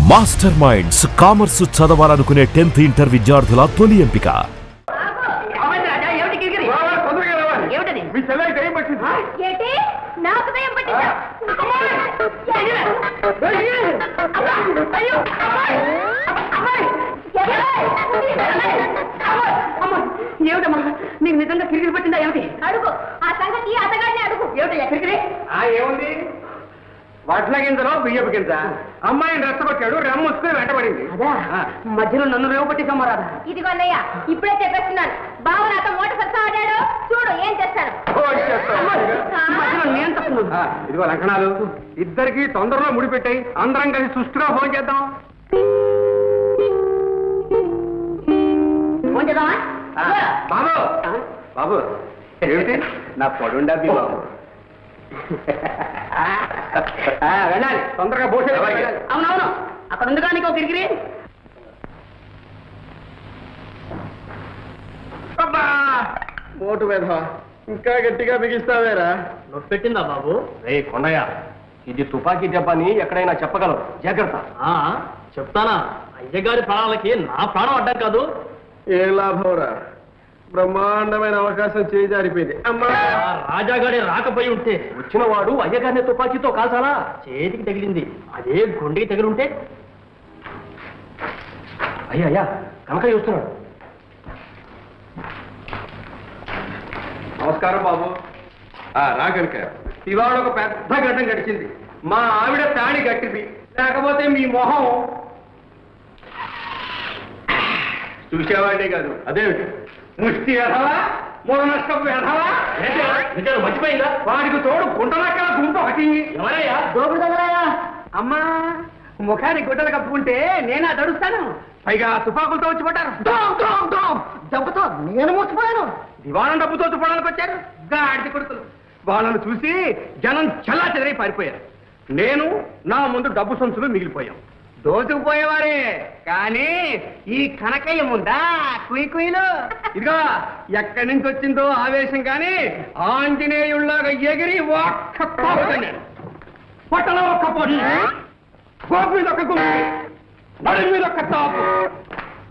Master minds commerce చదవాలనుకునే 10th inter విద్యార్థుల తొలి ఎంపిక. ఏమిటమ్మా నీకు నిజంగా కిరికిరి పట్టిందా? ఏమిటి అడుగు, ఆ సంగతి అతగాడిని అడుగు. ఏమిటయ్యా కిరికిరి? ఏముంది, వడ్ల గింజలో బియ్యపు గింజ. అమ్మాయిని రెచ్చగొట్టాడు, రెమ్మొచ్చుకుని వెంటబడింది. అదా మధ్యలో నన్ను రేవు పట్టి సమ్మరాదా? ఇదిగో అన్నయ్య, ఇప్పుడే చెప్పేస్తున్నాను. బావ నాతో మోట సత్తా ఆడాడు, చూడు ఏం చేస్తాను. మధ్యలో నేను తప్పున్నాను. ఇదిగో లక్షణాలు, ఇద్దరికి తొందరలో ముడిపెట్టాయి. అందరం కలిసి సుష్టిగా ఫోన్ చేద్దాం. ఫోన్ చేద్దామా? బాబు బాబు, ఏమిటి నా పొడుండబ్బి బాబు. వెళ్ళాలి తొందరగా భోజనం. అవునవును, అక్కడ ఉంది కానీ ఇంకో కిరికిరి. ఓటు మీద ఇంకా గట్టిగా బిగిస్తావేరా? నొప్పి పెట్టిందా బాబు? రే కొండయ్య, ఇది తుపాకీ దెబ్బని ఎక్కడైనా చెప్పగలవు, జాగ్రత్త. చెప్తానా? అయ్యగారి ప్రాణాలకి నా ప్రాణం అడ్డం కాదు. ఏ లాభంరా, బ్రహ్మాండమైన అవకాశం చేజారిపోయింది. అమ్మా, రాజాగాడి రాకపోయి ఉంటే వచ్చిన వాడు అయ్యగారిని తుపాకీతో కాల్చాలా? చేతికి తగిలింది, అదే గుండెకి తగిలి ఉంటే. అయ్యా కనకయ్య వస్తున్నాడు. నమస్కారం బాబు. రా కనుక, ఇవాళ ఒక పెద్ద ఘటన గడిచింది. మా ఆవిడ తాళి కట్టింది, లేకపోతే మీ మొహం చూసేవాడే కాదు. అదేమిటి, ముష్టి ఎదవా, మూల నష్టపు ఎదవా, మర్చిపోయిందా? వాడికి తోడు గుంటలక్కల గుంపు ఒకటి. ఎవరయ్యా? దోపుడు తగలాయా? అమ్మా, ముఖానికి గుడ్డలు కప్పుకుంటే నేనా దడుస్తాను. పైగా తుపాకులతో వచ్చి పడ్డారు. దెబ్బతో నేను మోసపోయాను. దివాణం డబ్బుతో తుపాడానికి వచ్చారు గాడిద కొడుకులు. వాళ్ళను చూసి జనం చల్లా చెదరై పారిపోయారు. నేను నా ముందు డబ్బు సంచులు మిగిలిపోయాం. దోచుకుపోయేవారే కానీ ఈ కనకయ్య ముందా కుయ్ కుయ్యలు. ఇదిగో ఎక్కడి నుంచి వచ్చిందో ఆవేశం కానీ ఆంజనేయుల్లాగా ఎగిరి ఒక్క తోపుతున్నాడు. పొట్టలో ఒక్క పొడి, గోపు మీద ఒక గుంపు, నడుము మీద ఒక తాపు,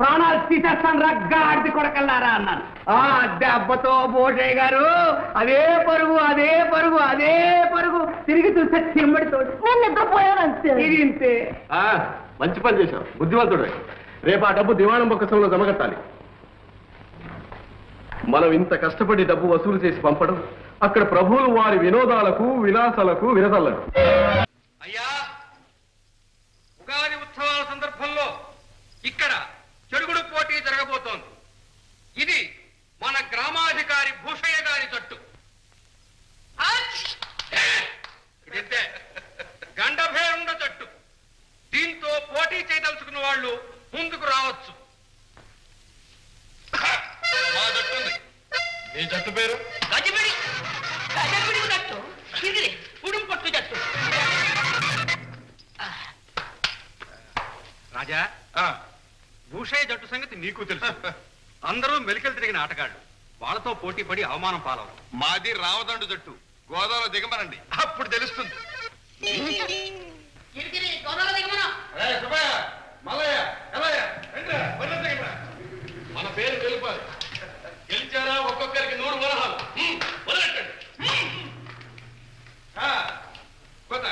ప్రాణాలు తీసేస్తాను రగ్గాడి కొడకల్లారా అన్నాను. ఆ దెబ్బతో బోషయ్య గారు అదే పరుగు అదే పరుగు అదే పరుగు తిరిగి చూస్తే చిమ్మడితోడు. నేను నిద్రపోయాను అంతే. ఇది ఇంతే. మంచి పని చేశావు, బుద్ధివంతుడు. రేపు ఆ డబ్బు దివాణం బొక్కసంలో జమగట్టాలి. మనం ఇంత కష్టపడి డబ్బు వసూలు చేసి పంపడం, అక్కడ ప్రభువులు వారి వినోదాలకు విలాసాలకు విరదల్లను. అయ్యా, ఉగాది ఉత్సవాల సందర్భంలో ఇక్కడ చెడుగుడు పోటీ జరగబోతోంది. ఇది మన గ్రామాధికారి భూషయ్య గారి జట్టు. ఇదంతే గండభేరుండ జట్టు. దీంతో పోటీ చేయదలుచుకున్న వాళ్ళు ముందుకు రావచ్చు. మా జట్టు ఉంది. ఏ జట్టు పేరు? గజిబిడి గజిబిడి జట్టు, ఇది ఉడుం పట్టు జట్టు. రాజా, భూషయ్య జట్టు సంగతి నీకు తెలుసు. అందరూ మెలికలు తిరిగిన ఆటగాళ్ళు. వాళ్ళతో పోటీ పడి అవమానం పాలవు. మాది రావదండు జట్టు. గోదావరి దిగమనండి, అప్పుడు తెలుస్తుంది. మన పేరు తెలుపాలి. గెలిచారా ఒక్కొక్కరికి 100 వరహాలు. వదలెట్టండి. కొత్త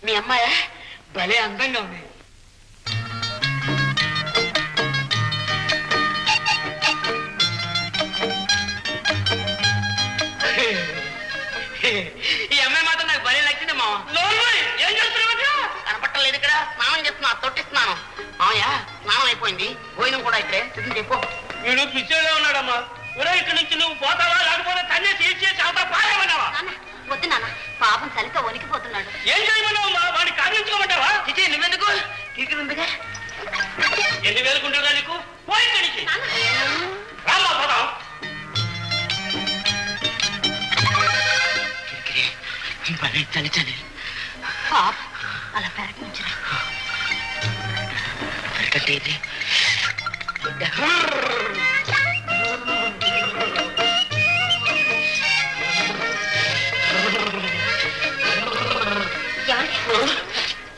మీ అమ్మాయ భలే అందంగా ఉంది. ఈ అమ్మాయి మాత్రం నాకు భలే నచ్చింది మామ. ఏం చేస్తున్నావు? కనపట్టలేదు ఇక్కడ. స్నానం చేస్తున్నా, తొట్టిస్తున్నాను. మామయ్య స్నానం అయిపోయింది, భోజనం కూడా ఇక్కడే సిద్ధం చెప్పు. వీడు పిచ్చోడే ఉన్నాడమ్మా. ఇక్కడి నుంచి నువ్వు పోతావా లేకపోతే తన్నే చేసి అవుతా పారేమన్నావా? వద్దు నాన్న, పాపం చలితో వణికిపోతున్నాడు. ఏం చేయమన్నావమ్మా? వాడిని కారణించుకోమంటావా? చిచి నువ్వెందుకు కిరికిరుందిగా. ఎన్ని వేలుకుంటుందా నీకు? పోయి ఇక్కడి నుంచి రామ్మా, పోదాం. భలే చలి చలి. పాప అలా పెరటి నుంచి పెరగంటే ఇది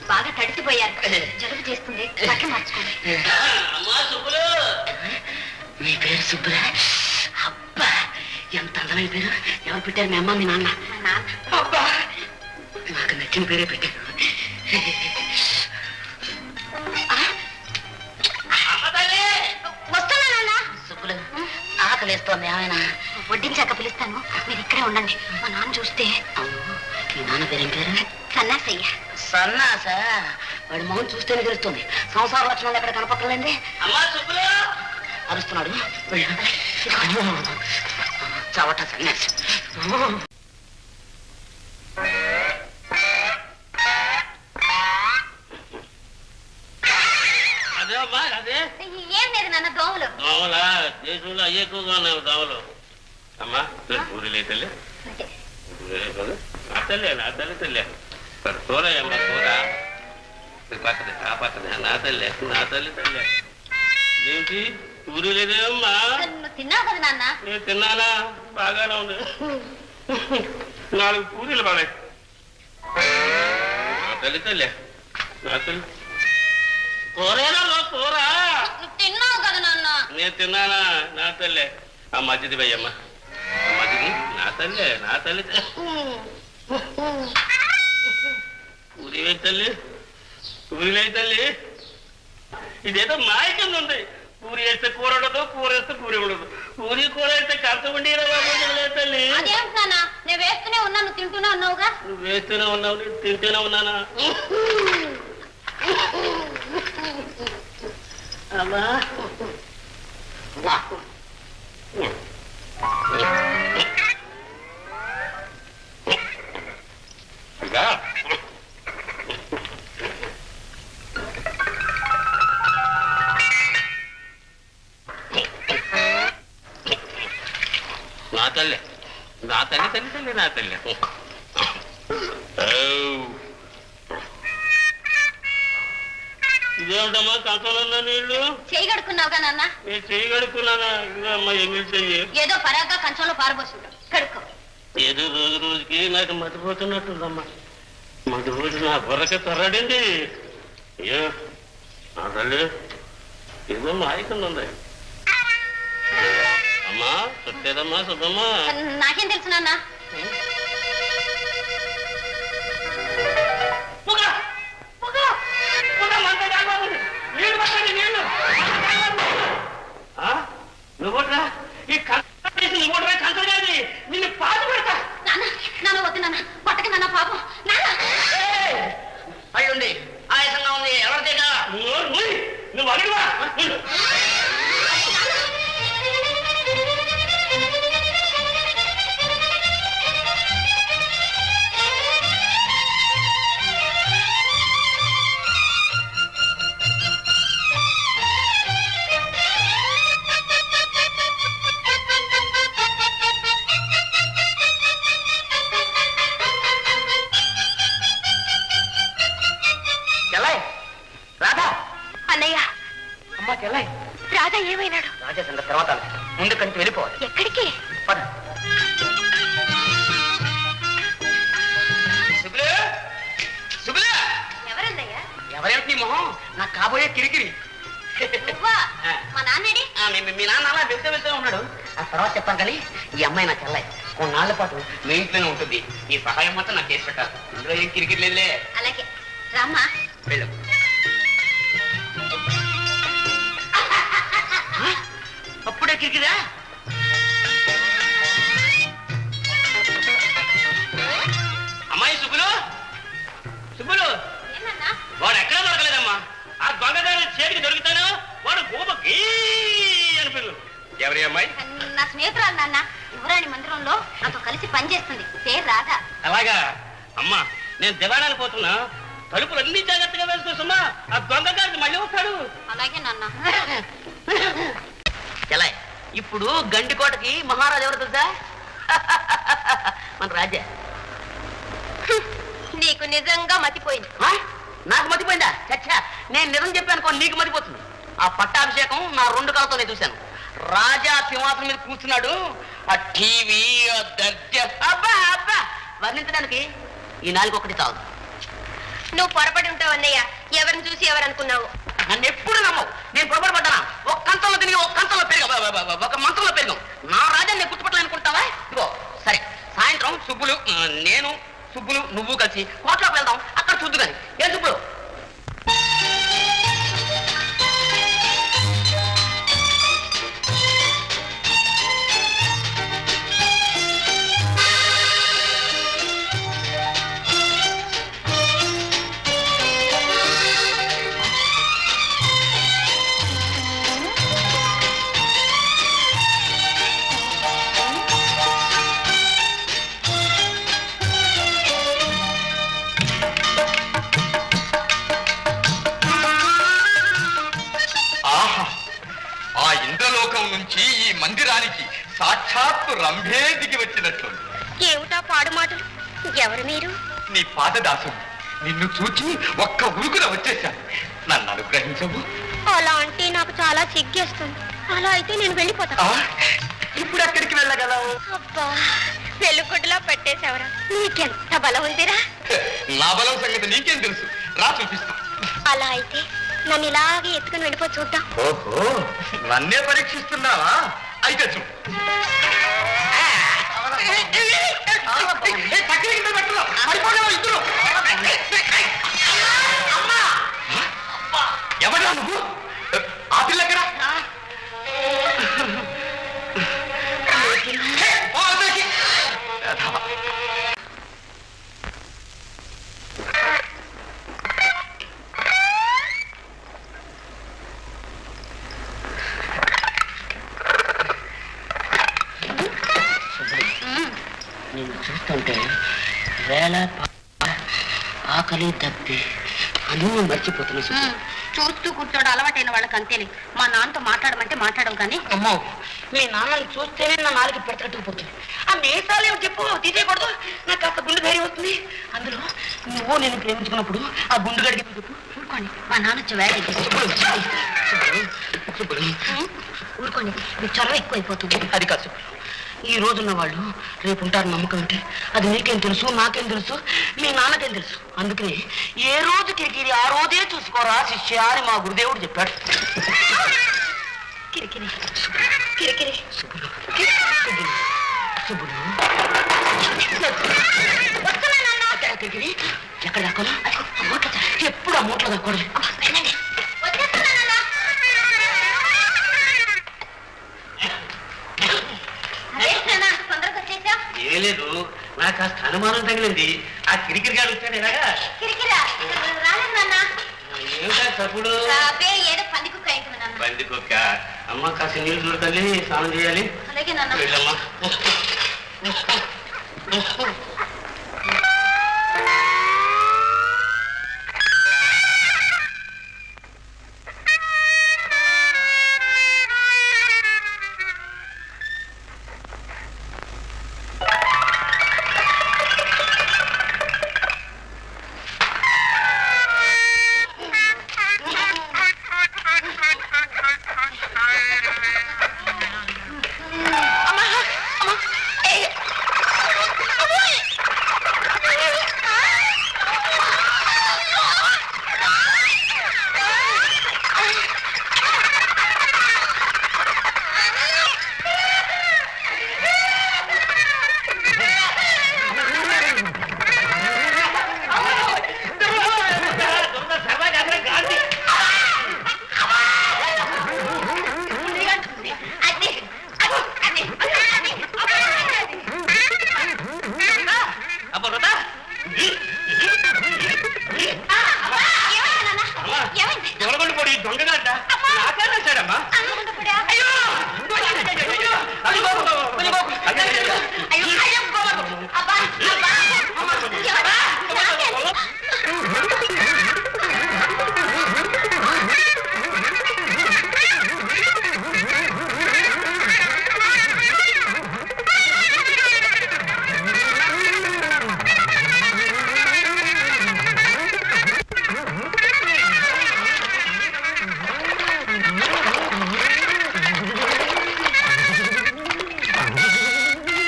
బాగా తడిసిపోయారు, జలుబు చేస్తుంది, బట్టలు మార్చుకోండి. మీ పేరు సుబ్బరా? అబ్బా ఎంత అందమైన పేరు. ఎవరు పెట్టారు? మీ అమ్మ మీ నాన్న? మా నాన్న. అబ్బా నాకు నచ్చిన పేరే పెట్టారు. వస్తున్నా నాన్న. సుబ్బులు ఆకలిస్తోంది. ఏమైనా వడ్డించాక పిలుస్తాను, మీరు ఇక్కడే ఉండండి. మా నాన్న చూస్తే. అవును, మీ నాన్న పేరేం పేరు? సన్నాసయ్య. సన్నాస? వాడి మొహం చూస్తేనే తెలుస్తుంది. సంసార లక్షణాలు ఎక్కడ కనపక్కలేంది. అరుస్తున్నాడు. చవట సన్యాసి. ఏమమ్మా అదే ఏం లేదు నాన్న దోమలు. దోమలా? దేశంలో అయ్యే ఎక్కువగా ఉన్నాయి దోమలు. అమ్మా పూరీలు తల్లి, నా తల్లి తల్లి కూరయ్యమ్మా కూర పక్కనే ఆ పక్కనే నా తల్లి తల్లి. ఏంటి పూరీ లేదేమమ్మా? నువ్వు తిన్నావు కదా నాన్న. నేను తిన్నానా? బాగానే ఉంది. 4 పూరీలు బాగా నా తల్లి నా తల్లి. కూరేనా కూర? నువ్వు తిన్నావు కదా నాన్న. నేను తిన్నానా? నా తల్లి. ఆ మధ్యది భయ్యమ్మా, మధ్యది నా తల్లి పూరి వేయి తల్లి, పూరి వేయి తల్లి. ఇదేదో మాయ కింద ఉంది. పూరి వేస్తే కూర ఉండదు, కూర వేస్తే పూరి ఉండదు. పూరి కూర వేస్తే కర్త ఉండి తల్లి. అదేమిటి నాన్న, నేను వేస్తూనే ఉన్నా, నువ్వు తింటూనే ఉన్నావుగా. నువ్వు వేస్తూనే ఉన్నావు, నేను తింటూనే ఉన్నానా? అమ్మా నా తల్లి నా తల్లి. ఇదేమిటమ్మా కంచంలో నీళ్లు? చేయి కడుక్కున్నావుగా నాన్న. నేను చెయ్యి కడుక్కున్నానా? ఇదమ్మా ఎంగిలి చెయ్యి. ఏదో పరాగ్గా కంచంలో పారబోసింది, కడుక్కో. ఏదో రోజుకి నాకు మతిపోతున్నట్టుందమ్మా. మతిపోతు నా బుర్రకి తొర్రాడింది. అయ్యో నా తల్లి, ఏదో మాయకుంది. అమ్మా చుట్టేదమ్మా సుబ్బమ్మా. నాకేం తెలుసు నాన్న. నువ్వుట్రా ఈ నువ్వుట్రా కంచగాది నిన్ను పాటు పెడతా. నాన్న వద్దు నాన్న, పట్టక నాన్న పాపం. అయ్యుండి ఆయాసంగా ఉంది, ఎవరిదేగా నువ్వు అడిగివా? రాధా ఏమైనాడు? రాజా సంగతి తర్వాత, ముందు కంటే వెళ్ళిపోవాలి. ఎక్కడికి? ఎవరన్నయ్యా? ఎవరేమిటి మొహం? నాకు కాబోయే కిరికిరి. నువ్వా? మా నాన్నడి? మీ నాన్న అలా వెళ్తూ ఉన్నాడు. ఆ తర్వాత చెప్తాను కానీ ఈ అమ్మాయి నా చెల్లాయి. కొన్నాళ్ల పాటు మీ ఇంట్లోనే ఉంటుంది. ఈ సహాయం మొత్తం నాకు చేసి పెట్టారు. ఇందులో ఏం కిరికిరి లేదులే. అలాగే రామ్మా. వెళ్ళు. అప్పుడే కిరికిరా? అమ్మాయి సుబ్బులు, సుబ్బులు వాడు ఎక్కడా దొరకలేదమ్మా. ఆ దొంగదారి చేతికి దొరుకుతాను వాడు గోప అని పిల్లలు. ఎవరి అమ్మాయి? నా స్నేహితురాలు నాన్న. యువరాణి మందిరంలో నాతో కలిసి పనిచేస్తుంది, పేరు రాధా. అలాగా అమ్మా, నేను దివాణాలు పోతున్నా. తలుపులు అన్ని జాగ్రత్తగా వేసుకోసమ్మా. ఆ దొంగదారి మళ్ళీ వస్తాడు. అలాగే నాన్న. ఎలా ఇప్పుడు గండికోటకి మహారాజు ఎవరు తెలుసా? మన రాజా. నీకు నిజంగా మతిపోయింది. నాకు మతిపోయిందా? చచ్చా, నేను నిజం చెప్పాను నీకు మతిపోతుంది. ఆ పట్టాభిషేకం నా 2 కళ్ళతో నేను చూశాను. రాజా సింహాసనం మీద కూర్చున్నాడు. ఆ టీవీ, ఆ దర్జా, అబ్బా అబ్బా వర్ణించడానికి ఈ 4 ఒకటి చాలు. నువ్వు పొరపడి ఉంటావు అన్నయ్య. ఎవరిని చూసి ఎవరనుకున్నావు? నన్ను ఎప్పుడు నమ్మవు. నేను పొరపాటు పడ్డానా? ఒక కంచంలో తిరిగి ఒక కంచంలో పెరిగాం, ఒక మంచంలో పెరిగాం. నా రాజా నేను గుర్తుపట్టాలనుకుంటావా? ఇగో సరే, సాయంత్రం సుబ్బులు, నేను సుబ్బులు నువ్వు కలిసి కోట్లోకి వెళ్దాం. అక్కడ చూద్దు కానీ. ఏం సుబ్బులు? నుంచి ఈ మందిరానికి సాక్షాత్తు రంభే దిగి వచ్చినట్లు. ఏమిటా పాడు మాటలు? ఎవరు మీరు? నీ పాదదాసు నిన్ను చూచి ఒక్క ఉరుకున వచ్చేశాను. నన్ను అనుగ్రహించవు. అలా అంటే నాకు చాలా సిగ్గేస్తుంది. అలా అయితే నేను వెళ్ళిపోతాను. ఇప్పుడు ఎక్కడికి వెళ్ళగలవు? అబ్బా, పెళ్ళికొడ్డులా పెట్టేశావరా. నీకెంత బలం ఉందిరా. నా బలం సంగతి నీకేం తెలుసు? రా చూపిస్తా. అలా అయితే నన్ను ఇలాగే ఎత్తుకుని వెళ్ళిపో చూద్దాం. ఓహో, నన్నే పరీక్షిస్తున్నావా? అయితే చూ. ఎవరా నువ్వు? ఆ పిల్లెక్కడా? నేను చూస్తుంటే వేళ ఆకలి తప్పి అన్నీ మర్చిపోతున్నా. చూస్తూ కూర్చోడు అలవాటైన వాళ్ళకి అంతేలే. మా నాన్నతో మాట్లాడమంటే మాట్లాడడం కానీ. అమ్మో, మీ నాన్నని చూస్తేనే నా నాలుగు పెడతట్టుకుపోతుంది. ఆ మీసాలు ఏమి చెప్పు, తీసేయకూడదు. నాకు కాస్త గుండె ధైర్యం వస్తుంది. అందులో నువ్వు నేను ప్రేమించుకున్నప్పుడు ఆ గుండు గడికి ఊరుకోండి, మా నాన్న వచ్చి వేడి ఊరుకోండి, మీ చొరవ ఎక్కువైపోతుంది. అది కాదు. ఈ రోజున్న వాళ్ళు రేపు ఉంటారు నమ్మకం అంటే అది నీకేం తెలుసు, నాకేం తెలుసు, మీ నాన్నకేం తెలుసు. అందుకని ఏ రోజు కిరికిరి ఆ రోజే చూసుకోరా శిష్య అని మా గురుదేవుడు చెప్పాడు. కిరికిరి కిరికిరి కిరికిరి ఎక్కడ దాకోను? ఎప్పుడు ఆ మూట్లో దాక్కూడదు. ఏ లేదు, నాకు కాస్త అనుమానం తగిలింది. ఆ కిరికిరి గారు వచ్చాడు ఎలాగా? ఏమిటా తప్పుడు? పంది కుక్క. అమ్మ కాస్త నీళ్ళు చూడు తల్లి, స్నానం చేయాలి. అలాగే నాన్న. వెళ్ళమ్మా. అబ్బా